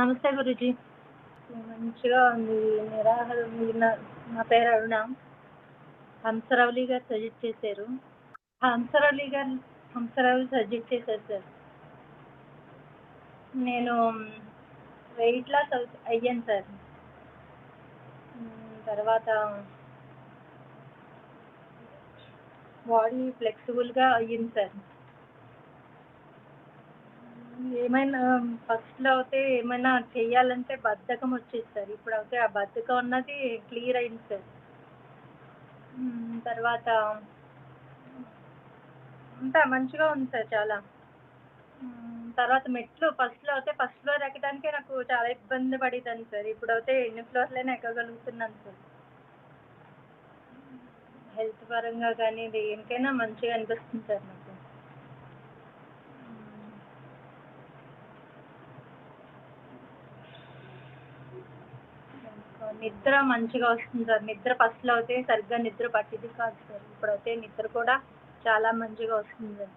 నమస్తే గురూజీ. మంచిగా ఉంది. నిరాహార నా నా పేరు అరుణ. హంసరవలి గారు సజెస్ట్ చేశారు. హంసరవలి గారు హంసరవలి సజెస్ట్ చేశారు సార్. నేను వెయిట్ లాస్ అయ్యాను సార్. తర్వాత బాడీ ఫ్లెక్సిబుల్‌గా అయ్యింది సార్. ఏమైనా ఫస్ట్‌లో అయితే ఏమైనా చెయ్యాలంటే బద్ధకం వచ్చేది సార్. ఇప్పుడైతే ఆ బద్ధకం అన్నది క్లియర్ అయింది సార్. తర్వాత అంతా మంచిగా ఉంది సార్ చాలా. తర్వాత మెట్లు ఫస్ట్ ఫ్లోర్ ఎక్కడానికే నాకు చాలా ఇబ్బంది పడేదాన్ని సార్. ఇప్పుడైతే ఎన్ని ఫ్లోర్‌లైనా ఎక్కగలుగుతున్నాను సార్. హెల్త్ పరంగా కానీ దేనికైనా మంచిగా అనిపిస్తుంది సార్ నాకు. నిద్ర మంచిగా వస్తుంది సార్. నిద్ర ఫస్ట్‌లో అయితే సరిగ్గా నిద్ర పట్టేది కాదు సార్. ఇప్పుడైతే నిద్ర కూడా చాలా మంచిగా వస్తుంది సార్.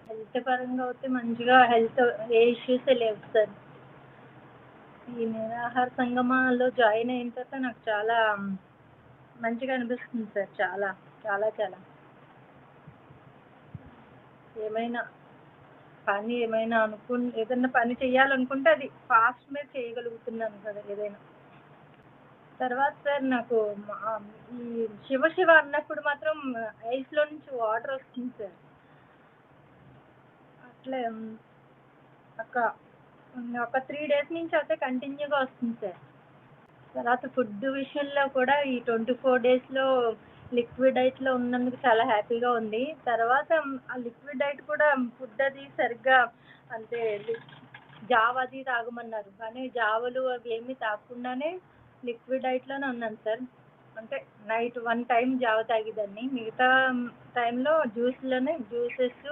హెల్త్ పరంగా అయితే మంచిగా ఏ ఇష్యూసే లేవు సార్. ఈ నిరాహార సంగమాలో జాయిన్ అయిన తర్వాత నాకు చాలా మంచిగా అనిపిస్తుంది సార్. చాలా చాలా చాలా. ఏమైనా ఏదైనా పని చేయాలనుకుంటే అది ఫాస్ట్ మీద చేయగలుగుతున్నాను కదా ఏదైనా. తర్వాత సార్ నాకు ఈ శివ శివ అన్నప్పుడు మాత్రం ఐస్‌లో నుంచి వాటర్ వస్తుంది సార్. అట్లే ఒక 3 డేస్ నుంచి అయితే కంటిన్యూగా వస్తుంది సార్. తర్వాత ఫుడ్ విషయంలో కూడా ఈ 24 డేస్‌లో లిక్విడ్ డైట్‌లో ఉన్నందుకు చాలా హ్యాపీగా ఉంది. తర్వాత ఆ లిక్విడ్ డైట్ కూడా ఫుడ్ అది సరిగ్గా అంటే జావ అది తాగమన్నారు. కానీ జావలు అవి ఏమీ తాగకుండానే లిక్విడ్ డైట్‌లోనే ఉన్నాను సార్. అంటే నైట్ 1 టైమ్ జావ తాగేదాన్ని. మిగతా టైంలో జ్యూసెస్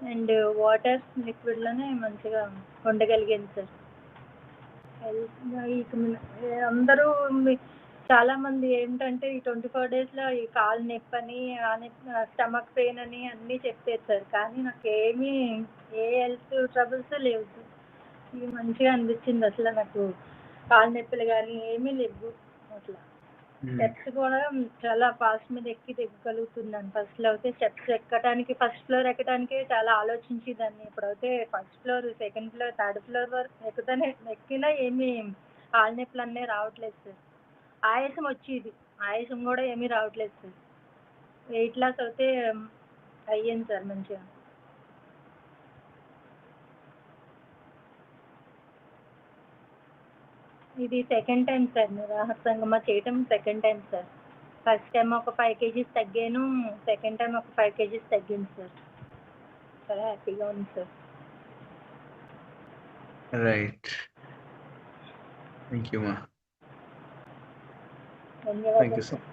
అండ్ వాటర్ లిక్విడ్‌లోనే మంచిగా ఉండగలిగాను సార్. అందరూ చాలామంది ఏంటంటే ఈ 24 డేస్‌లో ఈ కాలు నొప్పని, స్టమక్ పెయిన్ అని అన్నీ చెప్పారు సార్. కానీ నాకేమీ ఏ హెల్త్ ట్రబుల్స్ లేవు సార్. ఇది మంచిగా అనిపించింది అసలు నాకు. కాలు నొప్పులు గానీ ఏమీ లేవు అట్లా. స్టెప్స్ కూడా చాలా ఫాస్ట్ మీద దిగగలుగుతున్నాను. ఫస్ట్‌లో అయితే ఫస్ట్ ఫ్లోర్ ఎక్కడానికే చాలా ఆలోచించేదాన్ని. ఇప్పుడైతే first floor, second floor, third floor వరకు ఎక్కినా ఏమీ కాళ్ళ నొప్పులన్నీ రావట్లేదు సార్. ఆయాసం కూడా ఏమీ రావట్లేదు సార్. వెయిట్ లాస్ అయితే అయ్యాను సార్ మంచిగా. ఇది సెకండ్ టైమ్ సార్ నిరాహార సంగమ చేయటం second time sir. First time ఒక 5 కేజీస్ తగ్గాను. సెకండ్ టైమ్ ఒక 5 కేజీస్ తగ్గాను సార్. చాలా హ్యాపీగా ఉంది సార్. రైట్. థ్యాంక్ యూ మా. ధన్యవాదాలు సార్.